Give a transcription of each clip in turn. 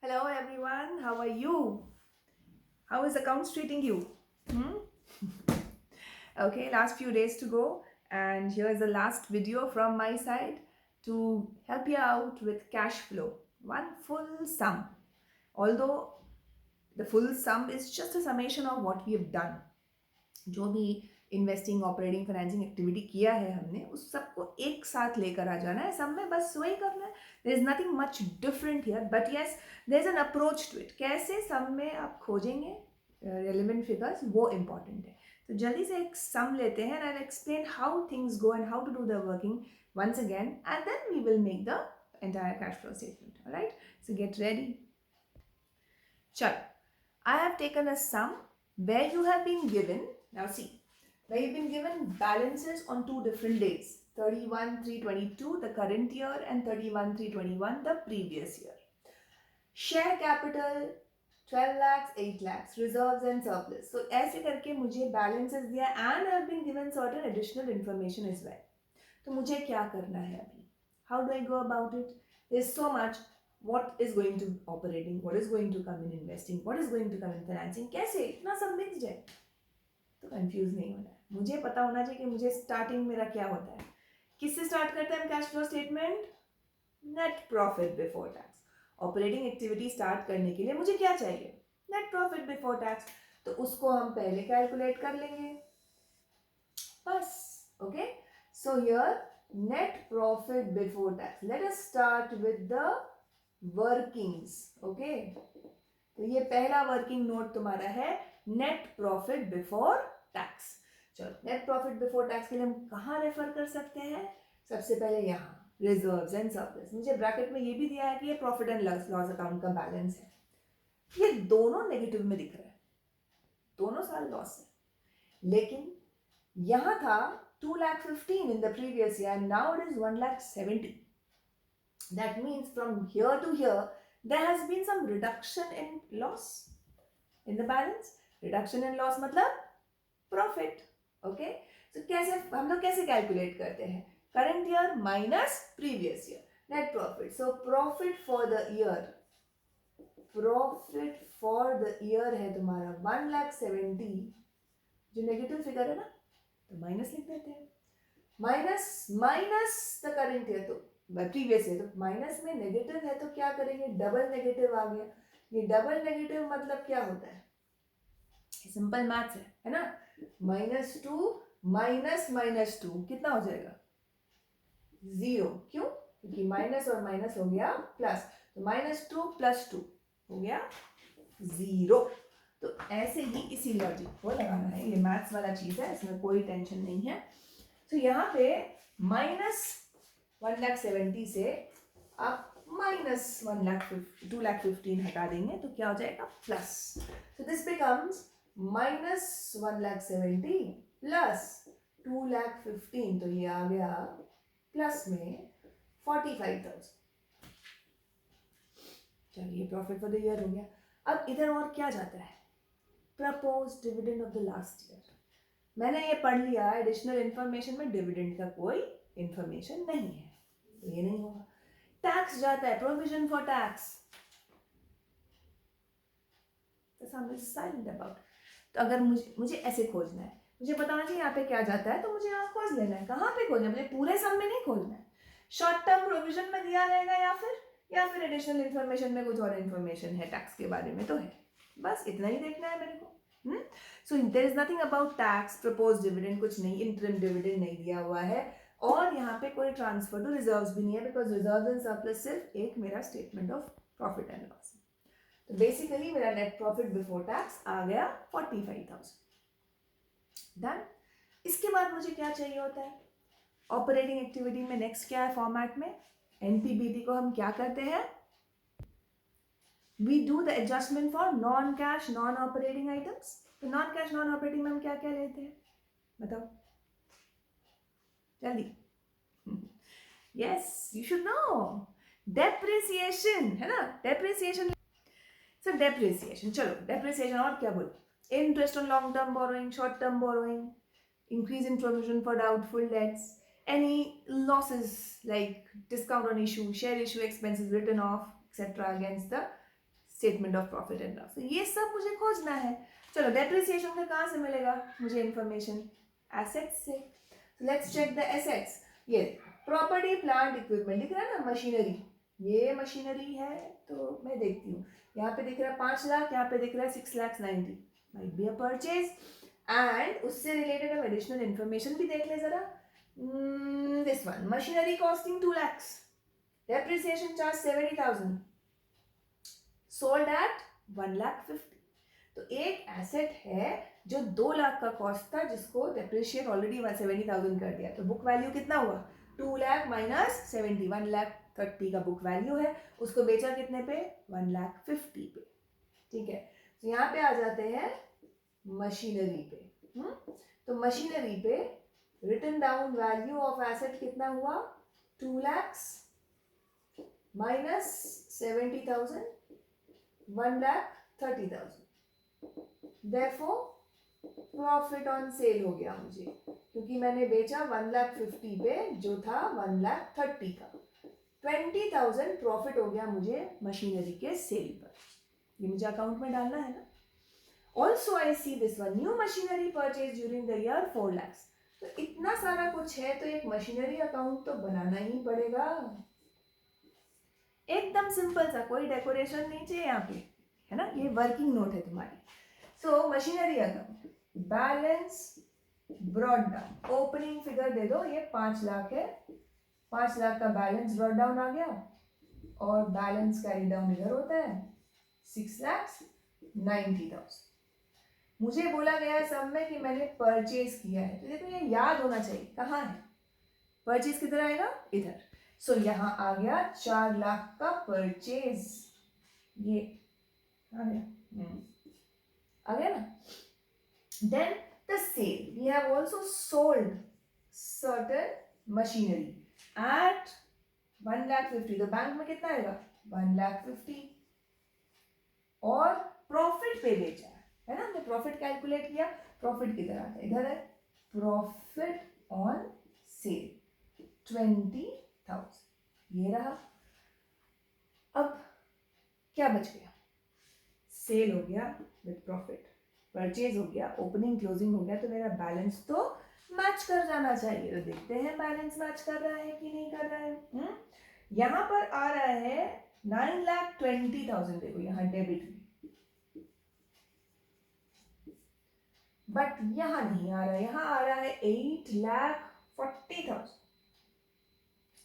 Hello everyone, how are you? How is accounts treating you? Hmm? Okay, last few days to go, and here is the last video from my side to help you out with cash flow. One full sum. Although the full sum is just a summation of what we have done. जो भी investing operating financing activity किया है हमने उस सबको एक साथ लेकर आ जाना है सब में बस वही करना है there is nothing much different here but yes there is an approach to it कैसे सम में आप खोजेंगे रेलिवेंट फिगर्स वो इम्पॉर्टेंट है तो जल्दी से एक सम लेते हैं and I explain how things go and how to do the working once again and then we will make the entire cash flow statement. All right, so get ready. Chalo, I have taken a sum where you have been given, now see, where you've been given balances on two different days, 31/3/22 the current year and 31/3/21 the previous year. Share capital 12 lakhs, 8 lakhs, reserves and surplus. So ऐसे करके मुझे balances दिया and I have been given certain additional information as well. तो मुझे क्या करना है अभी? How do I go about it? There's so much. What is going to operating? What is going to come in investing? What is going to come in financing? कैसे इतना सब mix जाए तो कंफ्यूज नहीं होना है मुझे पता होना चाहिए कि मुझे स्टार्टिंग मेरा क्या होता है किससे स्टार्ट करते हैं cash flow statement net profit before tax operating activity start करने के लिए मुझे क्या चाहिए नेट प्रॉफिट बिफोर टैक्स तो उसको हम पहले कैलकुलेट कर लेंगे बस okay so here net profit before tax. Let us start with the workings. Okay. तो ये पहला वर्किंग नोट तुम्हारा है नेट प्रॉफिट बिफोर टैक्स चलो नेट प्रॉफिट बिफोर टैक्स के लिए हम कहाँ रेफर कर सकते हैं सबसे पहले यहाँ रिजर्व्स एंड सरप्लस मुझे ब्रैकेट में ये भी दिया है कि ये प्रॉफिट एंड लॉस अकाउंट का बैलेंस है ये दोनों नेगेटिव में दिख रहा है दोनों साल लॉस है लेकिन यहाँ था 2,15,000 in the previous year and now it is 1,70,000. That means from here to here there has been some reduction in loss in the balance. Reduction in loss मतलब profit. Okay? So कैसे हम लोग कैसे calculate करते हैं current year minus previous year net profit. So profit for the year है तुम्हारा 1,70,000 जो नेगेटिव फिगर है ना तो माइनस लिख देते हैं माइनस द करेंट ईयर तो प्रीवियस ईयर तो माइनस में नेगेटिव है तो क्या करेंगे डबल नेगेटिव आ गया ये डबल नेगेटिव मतलब क्या होता है सिंपल मैथ्स है ना -2 माइनस टू कितना हो जाएगा 0 क्यों क्योंकि माइनस और माइनस हो गया प्लस तो -2 + 2 हो गया 0 तो ऐसे ही इसी लॉजिक को लगाना है ये मैथ्स वाला चीज है इसमें कोई टेंशन नहीं है तो यहाँ पे -1,70,000 से आप -2,15,000 हटा देंगे तो क्या हो जाएगा प्लस तो दिस बिकम्स -1,70,000 प्लस 2,15,000 तो ये आ गया प्लस में 45,000 चलिए प्रॉफिट फॉर द ईयर हो गया अब इधर और क्या जाता है propose dividend of the last year मैंने ये पढ़ लिया एडिशनल इंफॉर्मेशन में डिविडेंड का कोई इंफॉर्मेशन नहीं है तो ये नहीं होगा टैक्स जाता है provision for tax silent about तो अगर मुझे ऐसे खोजना है मुझे बताना चाहिए यहाँ पे क्या जाता है तो मुझे यहाँ खोज लेना है कहाँ पे खोजना है मुझे पूरे सम में नहीं खोजना है शॉर्ट टर्म प्रोविजन में दिया रहेगा या फिर एडिशनल इंफॉर्मेशन में कुछ और इंफॉर्मेशन है टैक्स के बारे में तो है बस इतना ही देखना है मेरे को so there is nothing about tax propose dividend कुछ नहीं इंटरिम डिविडेंड नहीं दिया हुआ है और यहाँ पे कोई ट्रांसफर टू रिजर्व्स भी नहीं है बिकॉज रिजर्व्स एंड सरप्लस सिर्फ एक मेरा statement of profit and loss तो बेसिकली मेरा नेट प्रॉफिट बिफोर टैक्स आ गया 45,000 डन इसके बाद मुझे क्या चाहिए होता है ऑपरेटिंग एक्टिविटी में नेक्स्ट क्या है फॉर्मेट में एनपीबीटी को हम क्या करते हैं we do the adjustment for non-cash non-operating items तो non-cash non-operating में हम क्या क्या लेते हैं बताओ जल्दी yes you should know depreciation है ना depreciation so depreciation चलो depreciation और क्या बोलो interest on long term borrowing short term borrowing increase in provision for doubtful debts any losses like discount on issue share issue expenses written off etc against the statement of profit and loss. ये सब मुझे खोजना है। चलो depreciation का कहाँ से मिलेगा मुझे इंफॉर्मेशन? एसेट्स से। Let's check the assets. ये प्रॉपर्टी प्लांट इक्विपमेंट दिख रहा है ना, मशीनरी, ये मशीनरी है तो मैं देखती हूँ, यहाँ पे दिख रहा है 5 लाख, यहाँ पे दिख रहा है 6,90,000, might be a purchase. And उससे रिलेटेड हम एडिशनल इंफॉर्मेशन भी देख ले जरा। This one, machinery costing 2 lakhs, depreciation charge 70,000, sold at 1,50,000। तो एक एसेट है जो 2 लाख का कॉस्ट था, जिसको डेप्रिशिएट ऑलरेडी 170,000 कर दिया, तो बुक वैल्यू कितना हुआ? 2 लाख माइनस 70, 1,30,000 का बुक वैल्यू है। उसको बेचा कितने पे? 1,50,000 पे। ठीक है, तो यहाँ पे आ जाते हैं मशीनरी पे। तो मशीनरी पे written down value of asset कितना हुआ? 2 lakhs minus 70,000, 1,30,000। Therefore profit on sale हो गया मुझे, क्योंकि मैंने बेचा 1,50,000 पे जो था 1,30,000 का। 20,000 प्रॉफिट हो गया मुझे मशीनरी के सेल पर। ये मुझे अकाउंट में डालना है ना। Also I see this one, new machinery purchase during the year 4 lakhs। तो इतना सारा कुछ है तो एक मशीनरी अकाउंट तो बनाना ही पड़ेगा। एकदम सिंपल सा, कोई डेकोरेशन नहीं चाहिए यहाँ पे, है ना। ये वर्किंग नोट है तुम्हारी। So machinery account, balance brought down, opening figure दे दो, ये 5 लाख है, 5 लाख का बैलेंस ब्रॉड डाउन आ गया, और बैलेंस कैरी डाउन इधर होता है 6,90,000। मुझे बोला गया है सब में कि मैंने परचेज किया है, तो देखो ये याद होना चाहिए कहाँ है परचेज, किधर आएगा? इधर। सो यहाँ आ गया 4 लाख का परचेज, ये आ गया, आ गया ना। Then the sale, we have also sold certain machinery at 1,50,000, तो बैंक में कितना आएगा? 1,50,000। और प्रॉफिट पे बेचा है ना, हमने प्रॉफिट कैलकुलेट किया, प्रॉफिट किधर आता है? इधर है, प्रॉफिट ऑन सेल 20,000, ये रहा। अब क्या बच गया? सेल हो गया विद प्रॉफिट, परचेज हो गया, ओपनिंग क्लोजिंग हो गया, तो मेरा बैलेंस तो मैच कर जाना चाहिए। तो देखते हैं बैलेंस मैच कर रहा है कि नहीं कर रहा है। यहाँ पर आ रहा है 9,20,000, देखो यहाँ डेबिट में, बट यहाँ नहीं आ रहा है, यहाँ आ रहा है 8,40,000।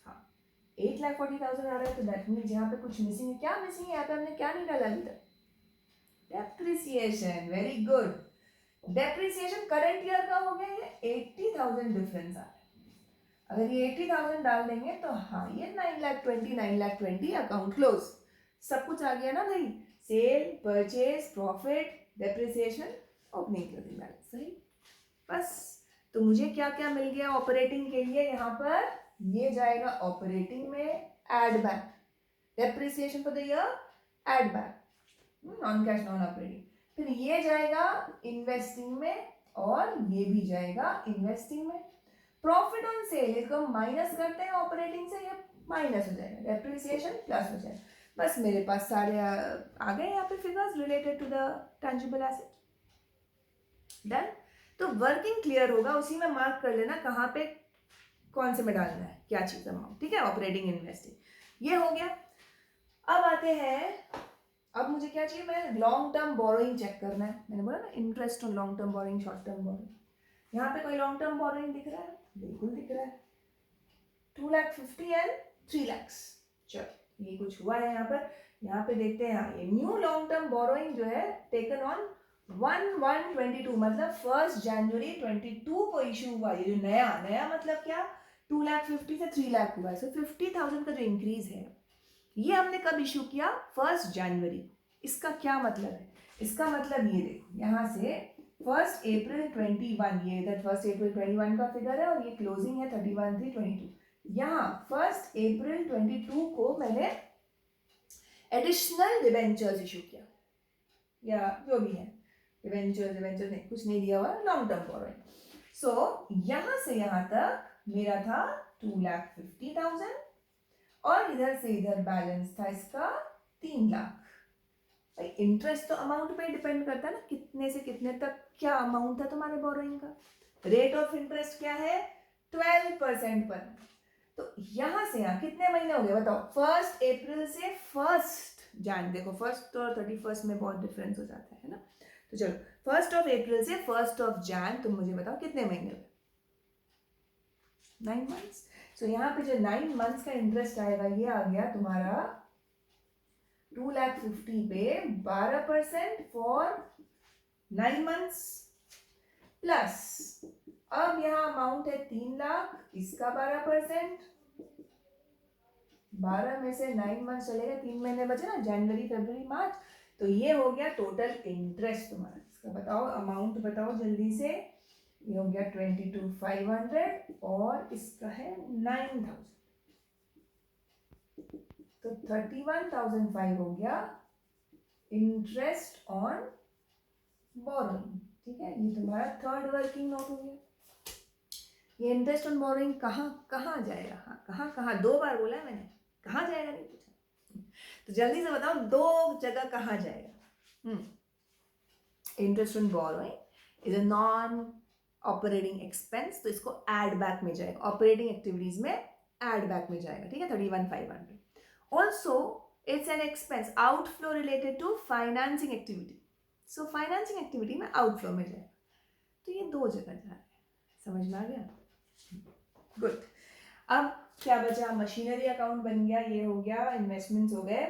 हाँ, 8,40,000 आ रहा है, तो दैट मीन्स यहाँ पे कुछ मिसिंग है। क्या मिसिंग है यहाँ पे? हमने क्या नहीं डाला अभी तक? Depreciation, very good. Depreciation current year का हो गया, ये 80,000 डिफरेंस आ रहा है। अगर ये 80,000 डाल देंगे तो हाँ, ये 9,20,000 अकाउंट क्लोज, सब कुछ आ गया ना भाई। Sale, purchase, profit, depreciation, opening closing balance, सही। बस, तो मुझे क्या क्या मिल गया ऑपरेटिंग के लिए? यहाँ पर ये जाएगा ऑपरेटिंग में, add back, depreciation for the year, add back, non cash non operating. फिर ये जाएगा इन्वेस्टिंग में, और ये भी जाएगा इन्वेस्टिंग में। प्रॉफिट ऑन सेल, इसको हम माइनस करते हैं ऑपरेटिंग से, ये माइनस हो जाएगा, डेप्रिसिएशन प्लस हो जाएगा। बस मेरे पास सारे आ गए यहाँ पे figures related to the tangible asset. Done. तो वर्किंग क्लियर होगा, उसी में मार्क कर लेना कहाँ पे कौन से में डालना है क्या चीज अमाउंट। ठीक है, ऑपरेटिंग इन्वेस्टिंग ये हो गया। अब आते हैं, अब मुझे क्या चाहिए? मैं लॉन्ग टर्म बोरोइंग चेक करना है। मैंने बोला ना interest on long term borrowing, short term borrowing. यहाँ पे कोई लॉन्ग टर्म बोरोइंग दिख रहा है? बिल्कुल दिख रहा है, 2,50,000 एंड 3 lakhs। चलो ये कुछ हुआ है यहाँ पर, यहाँ पे देखते हैं। हाँ, ये न्यू लॉन्ग टर्म बोरोइंग जो है टेकन ऑन 1/1/22, मतलब 1 जनवरी 22 को इशू हुआ। ये जो नया मतलब क्या? 2,50,000 से 3 लाख हुआ है। सो 50,000 का जो इंक्रीज है ये हमने कब इशू किया? 1 जनवरी। इसका क्या मतलब है? इसका मतलब ये देखो, यहाँ से 1 अप्रैल 21, ये इधर 1 अप्रैल 21 का फिगर है, और ये क्लोजिंग है 31/3/22। यहाँ 1 अप्रैल 22 को मैंने एडिशनल डिबेंचर्स इशू किया, या जो भी है, डिबेंचर्स नहीं, कुछ नहीं दिया हुआ, लॉन्ग टर्म बोरोइंग। सो यहाँ से यहाँ तक मेरा था 2,50,000, और इधर से इधर बैलेंस था इसका 3 लाख। इंटरेस्ट तो अमाउंट पे डिपेंड करता है ना, कितने से कितने तक क्या अमाउंट था तुम्हारे बोरोइंग का। रेट ऑफ इंटरेस्ट क्या है 12% पर। तो यहां से यहाँ कितने महीने हो गए बताओ, 1 अप्रैल से 1 जैन, देखो 1 और 31 में बहुत डिफरेंस हो जाता है ना। तो चलो 1 अप्रैल से 1 जैन, तुम मुझे बताओ कितने महीने हुए, 9 मंथ्स। सो यहाँ पे जो 9 मंथ्स का इंटरेस्ट आएगा ये आ गया तुम्हारा 2,50,000 पे 12% फॉर 9 मंथ्स, प्लस अब यहाँ अमाउंट है 3 लाख, इसका 12%, 12 में से 9 मंथ चलेगा, 3 महीने बचे ना, जनवरी फरवरी मार्च, तो ये हो गया टोटल इंटरेस्ट तुम्हारा। इसका बताओ अमाउंट बताओ जल्दी से, ये हो गया 22,500 और इसका है 9,000, तो 31,500 हो गया इंटरेस्ट ऑन बोरोइंग। ठीक है, ये तुम्हारा थर्ड वर्किंग नोट हो गया। ये इंटरेस्ट ऑन बोरोइंग कहाँ कहाँ जाएगा, हाँ कहाँ कहाँ, 2 बार बोला है मैंने, कहाँ जाएगा नहीं पूछा, तो जल्दी से बताओ 2 जगह कहाँ जाएगा। Interest on borrowing is a non operating expense, तो इसको एड बैक में जाएगा, ऑपरेटिंग एक्टिविटीज में एड बैक में जाएगा। ठीक है, 31,500। Also it's an expense outflow related to financing activity, so financing activity में आउटफ्लो में जाएगा, तो ये 2 जगह जा रहा है। समझ में आ गया, गुड। अब क्या बचा, मशीनरी अकाउंट बन गया, ये हो गया, इन्वेस्टमेंट्स हो गए।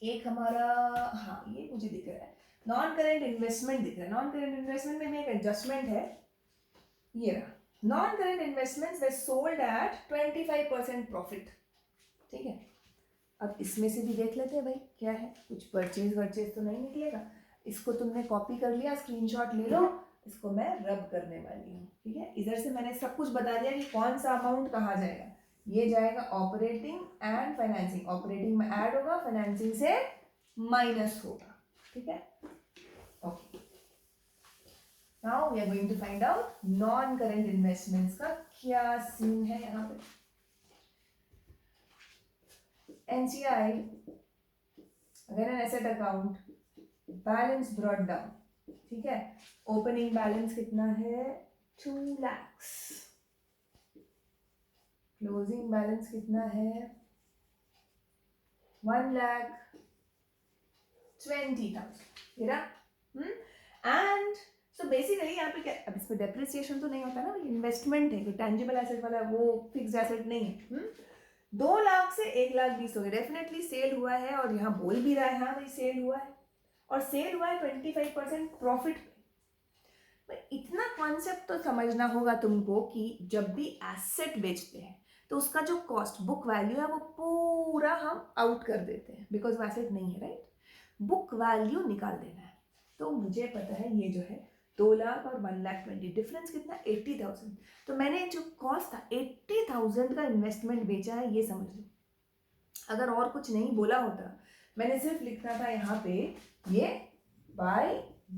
एक हमारा, हाँ ये मुझे दिख रहा है, नॉन करेंट इन्वेस्टमेंट दिख रहा है। नॉन करेंट इन्वेस्टमेंट में भी एक एडजस्टमेंट है, ये रहा, non current investments way sold at 25% profit. ठीक है, अब इसमें से भी देख लेते हैं भाई क्या है, कुछ परचेज वर्चेज तो नहीं निकलेगा। इसको तुमने कॉपी कर लिया, स्क्रीनशॉट ले लो, इसको मैं रब करने वाली हूँ। ठीक है, इधर से मैंने सब कुछ बता दिया कि कौन सा अमाउंट कहाँ जाएगा। ये जाएगा ऑपरेटिंग एंड फाइनेंसिंग, ऑपरेटिंग में ऐड होगा, फाइनेंसिंग से माइनस होगा। ठीक है, okay, now we are going to find out non current investments का क्या सीन है यहाँ पे। NCI, अगर an asset account, balance brought down. ठीक है, ओपनिंग बैलेंस कितना है 2 lakhs, क्लोजिंग बैलेंस कितना है 1,20,000। एंड सो बेसिकली यहाँ पे क्या, अब इसमें डेप्रिसिएशन तो नहीं होता ना, इन्वेस्टमेंट है, टेंजिबल एसेट वाला, वो फिक्स्ड एसेट नहीं है। 2 लाख से 1,20,000 हो गए, डेफिनेटली सेल हुआ है, और यहाँ बोल भी रहा है हाँ भाई सेल हुआ है, और सेल हुआ है 25% प्रॉफिट पे। इतना कॉन्सेप्ट तो समझना होगा तुमको कि जब भी एसेट बेचते हैं तो उसका जो कॉस्ट बुक वैल्यू है वो पूरा हम आउट कर देते हैं, बिकॉज वो एसेट नहीं है, राइट, बुक वैल्यू निकाल देना है। तो मुझे पता है ये जो है 2 लाख और 1,20,000, डिफरेंस कितना 80,000, तो मैंने जो कॉस्ट था 80,000 का इन्वेस्टमेंट बेचा है, ये समझ लो। अगर और कुछ नहीं बोला होता, मैंने सिर्फ लिखना था यहाँ पे ये बाय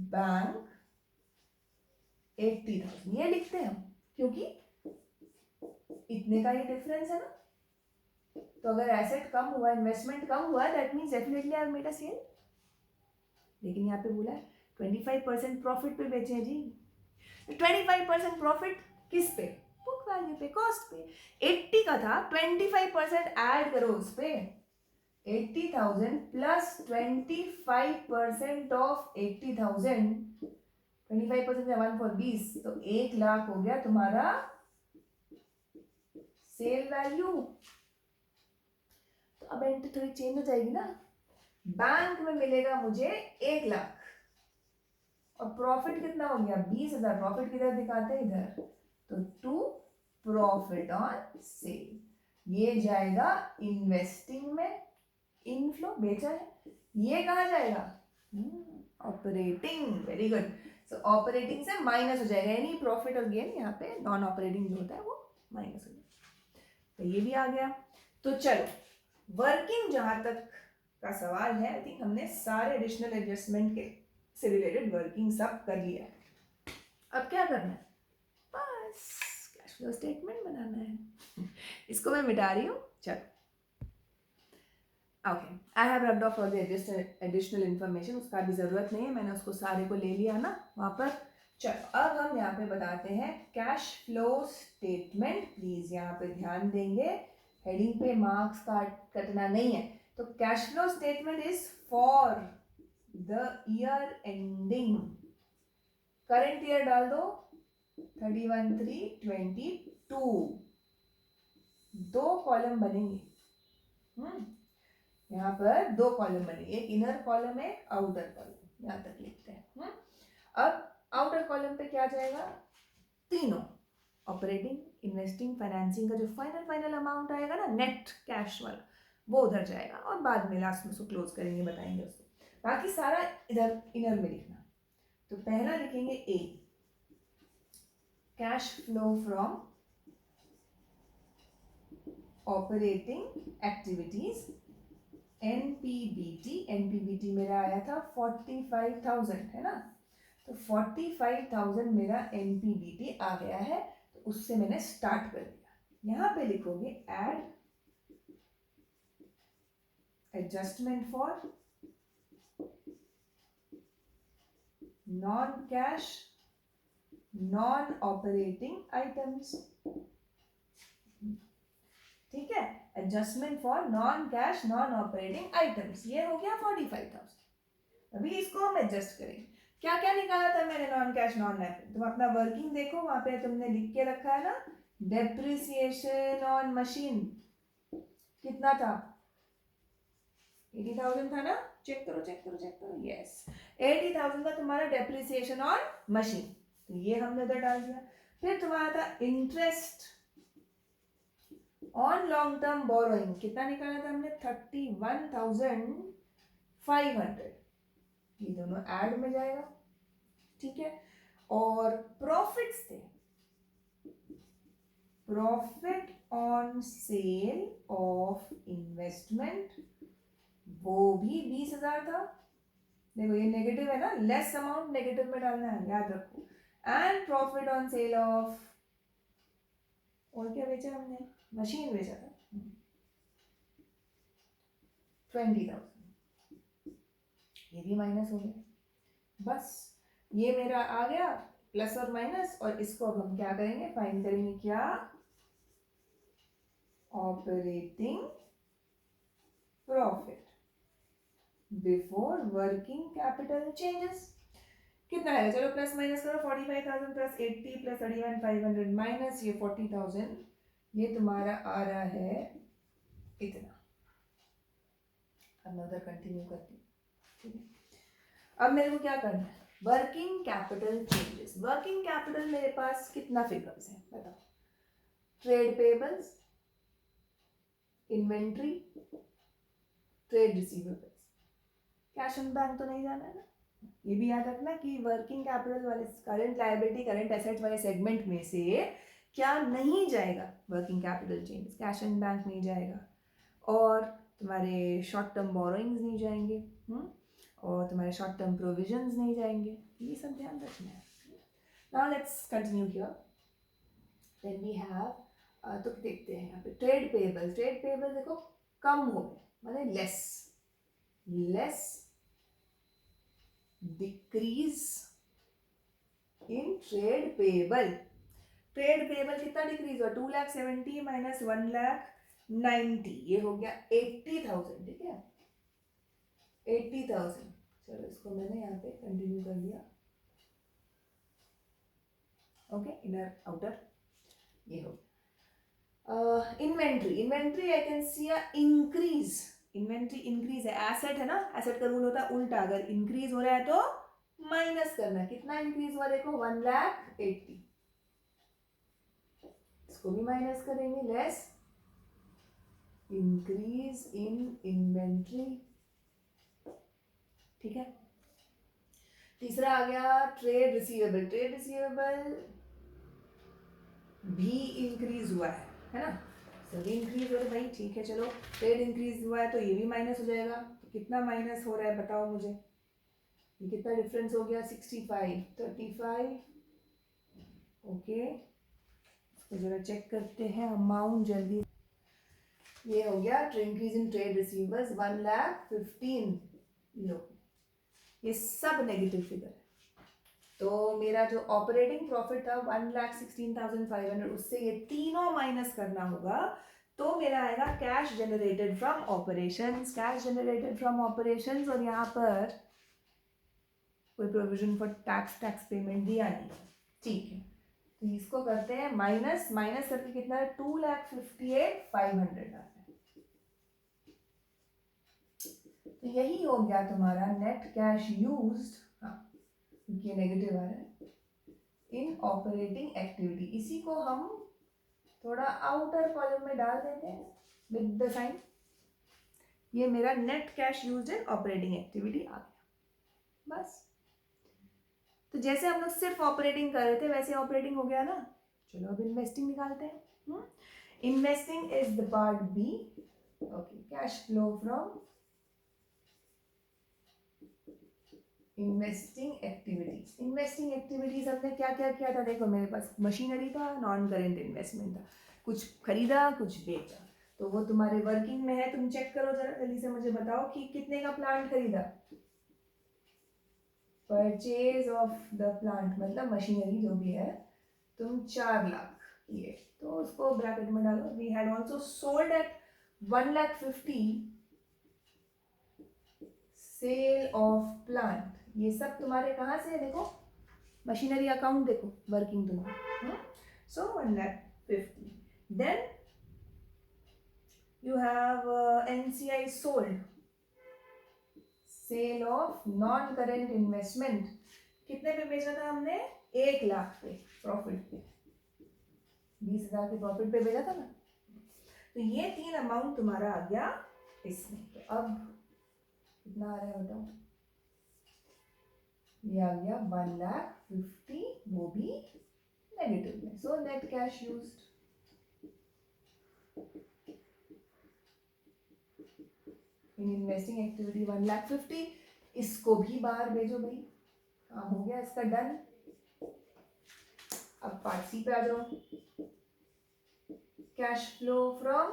बैंक 80,000, ये लिखते हैं हम, क्योंकि इतने का ही डिफरेंस है ना। तो अगर एसेट कम हुआ, इन्वेस्टमेंट कम हुआ, that means definitely I have made a sale. लेकिन यहाँ पे बोला है 25% प्रॉफिट पे बेचे हैं जी, 25% प्रॉफिट किस पे, बुक वैल्यू पे, कॉस्ट पे। 80 का था, 25% ऐड करो उस पे, 80,000 प्लस 25% ऑफ 80,000, 25% से 1 for 20, तो 1 लाख हो गया तुम्हारा सेल वैल्यू। तो अब एंट्री थोड़ी चेंज हो जाएगी ना, बैंक में मिलेगा मुझे 1 लाख, और प्रॉफिट कितना हो गया 20,000, प्रॉफिट किधर दिखाते हैं इधर, तो टू प्रॉफिट ऑन सेल, ये जाएगा इन्वेस्टिंग में, इनफ्लो बेचा है, ये कहाँ जाएगा ऑपरेटिंग, वेरी गुड। सो ऑपरेटिंग से माइनस हो जाएगा, एनी प्रॉफिट और गेन यहाँ पे नॉन ऑपरेटिंग जो होता है वो माइनस हो जाएगा, तो ये भी आ गया। तो चलो वर्किंग जहां तक का सवाल है, आई थिंक हमने सारे एडिशनल एडजस्टमेंट के से रिलेटेड वर्किंग सब कर लिया है। अब क्या करना है, बस कैश फ्लो स्टेटमेंट बनाना है। इसको मैं मिटा रही हूँ, चलो okay, I have rubbed of for the additional information, उसका भी ज़रूरत नहीं है, मैंने उसको सारे को ले लिया ना वहाँ पर। चलो अब हम यहाँ पे बताते हैं कैश फ्लो स्टेटमेंट। प्लीज़ यहाँ पे ध्यान देंगे, हेडिंग पे मार्क्स कटना नहीं है। तो cash flow statement is for the year ending, current year डाल दो 31/3/22, 2 कॉलम बनेंगे। यहाँ पर 2 कॉलम बनेंगे, एक इनर कॉलम है, आउटर कॉलम, यहाँ तक लिखते हैं। अब आउटर कॉलम पे क्या जाएगा, तीनों ऑपरेटिंग, इन्वेस्टिंग, फाइनेंसिंग का जो फाइनल अमाउंट आएगा ना, नेट कैश वाला, वो उधर जाएगा और बाद में लास्ट में उसको क्लोज करेंगे, बताएंगे उसको। बाकी सारा इधर इनर में लिखना। तो पहला लिखेंगे A, cash flow from operating activities, NPBT. NPBT मेरा आया था 45,000 है ना, तो 45,000 मेरा एनपीबीटी आ गया है, तो उससे मैंने स्टार्ट कर दिया। यहां पे लिखोगे add adjustment for non cash non operating items. ठीक है, adjustment for non cash non operating items, ये हो गया 45,000। अभी इसको हम एडजस्ट करेंगे। क्या क्या निकाला था मैंने नॉन कैश नॉन ऑपरेटिंग, तुम अपना वर्किंग देखो, वहां पे तुमने लिख के रखा है ना, डेप्रिसिएशन ऑन मशीन कितना था, 80,000 था ना, चेक करो चेक करो चेक करो, यस 80,000 का तुम्हारा डेप्रिसिएशन ऑन मशीन, तो ये हमने उधर डाल दिया। फिर तुम्हारा था interest on long term borrowing, कितना निकाला था हमने, 31,500, ये दोनों ऐड में जाएगा। ठीक है, और प्रॉफिट्स थे, profit on cell of investment, वो भी 20,000 था। देखो ये नेगेटिव है ना, लेस अमाउंट नेगेटिव में डालना है, याद रखो। And profit on cell of, और क्या बेचा हमने, मशीन बेचा था 20,000, ये भी माइनस हो गया। बस ये मेरा आ गया प्लस और माइनस, और इसको अब हम क्या करेंगे, फाइंड करेंगे क्या, operating profit before working capital changes. कितना है, चलो प्लस माइनस करो, 45,000 प्लस 80 प्लस 31,500 माइनस ये 40,000, ये तुम्हारा आ रहा है इतना। अब मैं उधर कंटिन्यू करती हूँ। ठीक है, अब मेरे को क्या करना है, working capital changes. Working capital मेरे पास कितना फिगर्स है बताओ, trade payables, inventory, trade receivables, cash and bank तो नहीं जाना है ना। ये भी याद रखना कि वर्किंग कैपिटल वाले करंट लायबिलिटी करंट एसेट वाले सेगमेंट में से क्या नहीं जाएगा, working capital changes, cash and bank नहीं जाएगा, और तुम्हारे शॉर्ट टर्म बोरोइंग्स नहीं जाएंगे, और तुम्हारे शॉर्ट टर्म प्रोविजंस नहीं जाएंगे, ये सब ध्यान रखना है। Now let's continue here. Then we have, तो देखते हैं यहाँ पे ट्रेड पेबल। ट्रेड पेबल देखो कम हो गए, मतलब less decrease in trade payable. Trade payable कितना डिक्रीज हुआ, 2,70,000 माइनस 1,90,000, ये हो गया 80,000। ठीक है, 80,000। चलो इसको मैंने यहाँ पे कंटिन्यू कर दिया। ओके, इनर आउटर ये हो गया। Inventory I can see a increase, inventory increase है, एसेट है ना, एसेट का रूल होता है उल्टा, अगर इंक्रीज हो रहा है तो माइनस करना। कितना इंक्रीज हुआ देखो, 1,80,000, इसको भी माइनस करेंगे, लेस इंक्रीज इन इन्वेंट्री। ठीक है, तीसरा आ गया ट्रेड रिसीवेबल। ट्रेड रिसीवेबल भी इंक्रीज हुआ है ना, सभी इंक्रीज हो रहे भाई। ठीक है, चलो ट्रेड इंक्रीज हुआ है तो ये भी माइनस हो जाएगा, तो कितना माइनस हो रहा है बताओ मुझे, ये कितना डिफरेंस हो गया, 65, 35। ओके, इसको जरा चेक करते हैं अमाउंट जल्दी। ये हो गया इंक्रीज इन ट्रेड रिसीवर्स 1,15,000। लो, ये सब नेगेटिव फिगर है। तो मेरा जो ऑपरेटिंग प्रॉफिट था 1,16,500, उससे ये तीनों माइनस करना होगा, तो मेरा आएगा cash generated from operations. Cash generated from operations, और यहाँ पर कोई प्रोविजन फॉर टैक्स पेमेंट दिया नहीं, ठीक है। तो इसको करते हैं माइनस, माइनस करके कितना है 2,58,500 आता है। तो यही हो गया तुम्हारा नेट कैश यूज्ड, हाँ ये नेगेटिव आ रहा है, इन ऑपरेटिंग एक्टिविटी। इसी को हम थोड़ा आउटर कॉलम में डाल देते हैं विद द साइन। ये मेरा net cash used in operating activity आ गया, बस। तो जैसे हम लोग सिर्फ ऑपरेटिंग कर रहे थे वैसे ऑपरेटिंग हो गया ना। चलो अब इन्वेस्टिंग निकालते हैं। Investing is the part B. Okay, cash flow from investing activities. Investing activities हमने क्या क्या किया था, देखो मेरे पास मशीनरी था, नॉन करेंट इन्वेस्टमेंट था, कुछ खरीदा कुछ बेचा। तो वो तुम्हारे वर्किंग में है, तुम चेक करो जरा जल्दी से, मुझे बताओ कि कितने का प्लांट खरीदा। परचेज ऑफ द प्लांट मतलब मशीनरी जो भी है, तुम 4 लाख ये, तो उसको ब्रैकेट में डालो। We had also sold at 1,50,000 sale of plant. ये सब तुम्हारे कहाँ से है, देखो मशीनरी अकाउंट देखो, वर्किंग तुम्हारा। So 1,50,000। Then you have NCI sold, sale of non current investment. कितने पे बेचा था हमने, 1 लाख पे, प्रॉफिट पे, 20,000 के प्रॉफिट पे बेचा था ना। तो ये 3 अमाउंट तुम्हारा आ गया इसमें। तो अब कितना आ रहा है बताओ, ये आ गया 1,50,000, वो भी नेगेटिव में। So net cash used in investing activity 1,50,000। इसको भी बाहर भेजो भाई, काम हो गया इसका डन। अब पार्ट सी पे आ जाओ। Cash flow from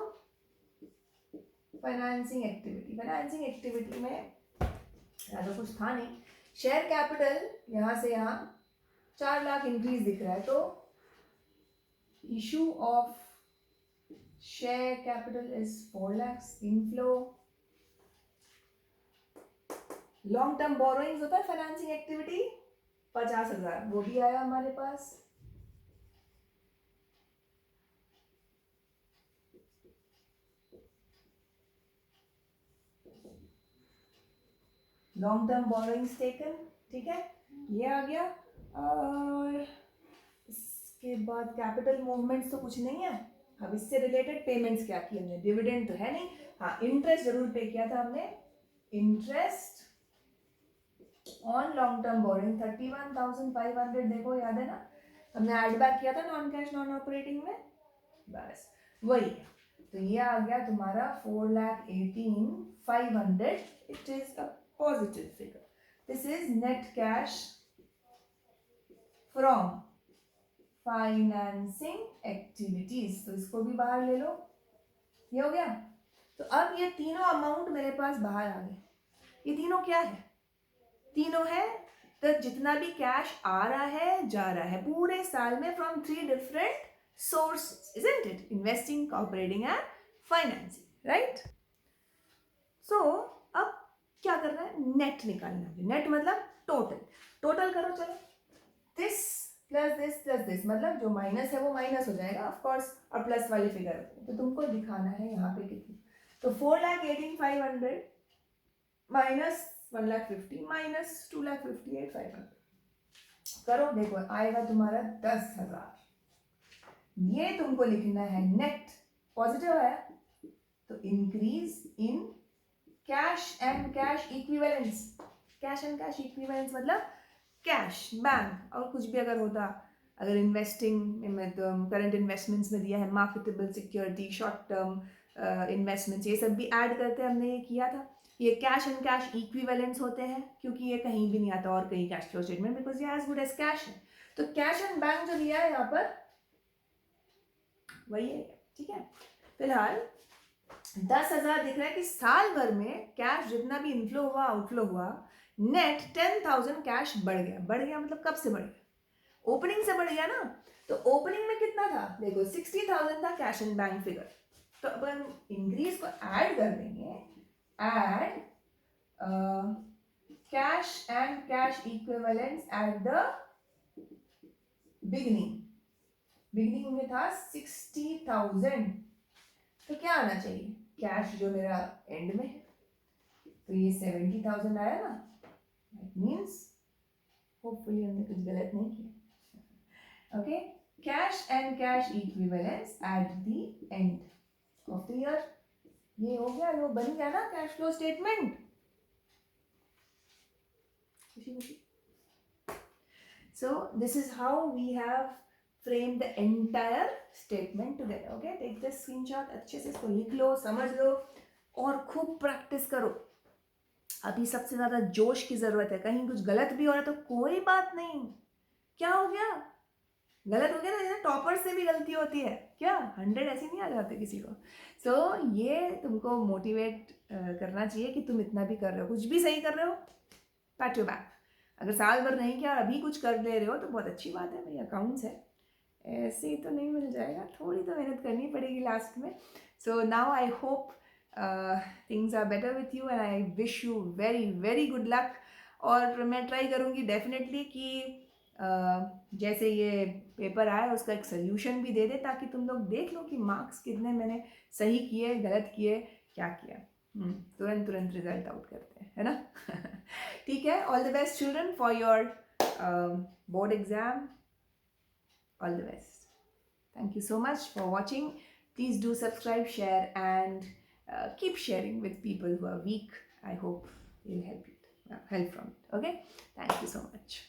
financing activity. Financing activity में ज़्यादा कुछ था नहीं। शेयर कैपिटल यहाँ से यहाँ 4 लाख इंक्रीज दिख रहा है, तो issue of share capital is 4 lakhs inflow. Long term borrowings होता है फाइनेंसिंग एक्टिविटी 50,000, वो भी आया हमारे पास। लॉन्ग टर्म बोरोइंग्स टेकन, ठीक है, ये आ गया। और इसके बाद कैपिटल मूवमेंट्स तो कुछ नहीं है। अब इससे रिलेटेड पेमेंट्स क्या की हमने, डिविडेंड तो है नहीं, हाँ इंटरेस्ट जरूर पे किया था हमने। Interest on long term borrowing 31,500, देखो याद है ना, हमने ऐड बैक किया था नॉन कैश नॉन ऑपरेटिंग में, बस वही। तो ये आ गया तुम्हारा 4,18,500। It is a positive figure. This is net cash from financing activities. तो इसको भी बाहर ले लो, ये हो गया। तो अब ये तीनों अमाउंट मेरे पास बाहर आ गए। ये तीनों क्या है, तीनों है तो जितना भी कैश आ रहा है जा रहा है पूरे साल में from 3 different sources, isn't it, investing, operating and financing, right. So अब क्या करना है, नेट निकालना है। नेट मतलब टोटल, टोटल करो चलो। This plus this plus this, मतलब जो माइनस है वो माइनस हो जाएगा ऑफ कोर्स, और प्लस वाली फिगर तो तुमको दिखाना है यहाँ पे कितनी। तो 4,18,500 माइनस 1,50,000 माइनस 2,58,500 करो, देखो आएगा तुम्हारा 10,000। ये तुमको लिखना है नेट, पॉजिटिव है तो increase in cash and cash equivalence. Cash and cash equivalence मतलब कैश, बैंक और कुछ भी अगर होता, अगर इन्वेस्टिंग में करंट इन्वेस्टमेंट्स में दिया है marketable security, short term investments, ये सब भी ऐड करते हमने ये किया था। ये कैश एंड कैश इक्विवेलेंट्स होते हैं क्योंकि ये कहीं भी नहीं आता और कहीं कैश फ्लो स्टेटमेंट, बिकॉज ये एज गुड एज कैश है। तो कैश एंड बैंक जो दिया है यहाँ पर वही है, ठीक है। फिलहाल 10,000 दिख रहा है कि साल भर में कैश जितना भी इनफ्लो हुआ आउटफ्लो हुआ, नेट 10,000 कैश बढ़ गया मतलब कब से बढ़ गया? ओपनिंग से बढ़ गया ना। तो ओपनिंग में कितना था? देखो 60,000 था कैश एंड बैंक फिगर, तो अब हम इंक्रीज को ऐड कर देंगे, add cash and cash equivalents at the beginning में था 60,000, तो क्या आना चाहिए? कैश जो मेरा एंड में है, तो ये 70,000 आया ना। दैट मीन्स होपफुली हमने कुछ गलत नहीं किया। Okay, cash and cash equivalents at the end of the year, ये हो गया, वो बन गया ना cash flow statement. So this is how we have framed the entire statement together. Okay, take this screenshot, अच्छे से इसको लिख लो, समझ लो और खूब प्रैक्टिस करो। अभी सबसे ज़्यादा जोश की ज़रूरत है। कहीं कुछ गलत भी हो रहा है तो कोई बात नहीं, क्या हो गया? गलत हो गया ना, टॉपर से भी गलती होती है क्या? 100 ऐसे नहीं आ जाते किसी को। सो ये तुमको मोटिवेट करना चाहिए कि तुम इतना भी कर रहे हो, कुछ भी सही कर रहे हो, पैट योर बैक। अगर साल भर नहीं किया और अभी कुछ कर ले रहे हो तो बहुत अच्छी बात है भाई, अकाउंट्स है, ऐसे ही तो नहीं मिल जाएगा, थोड़ी तो मेहनत करनी पड़ेगी लास्ट में। So now I hope things are better with you and I wish you very very good luck. और मैं ट्राई करूँगी डेफिनेटली कि जैसे ये पेपर आया उसका एक सोल्यूशन भी दे दे, ताकि तुम लोग देख लो कि मार्क्स कितने मैंने सही किए, गलत किए, क्या किया। तुरंत रिजल्ट आउट करते हैं, है ना? ठीक है, all the best children for your board exam, all the best. Thank you so much for watching. Please do subscribe, share, and keep sharing with people who are weak. I hope you'll help from it. Okay? Thank you so much.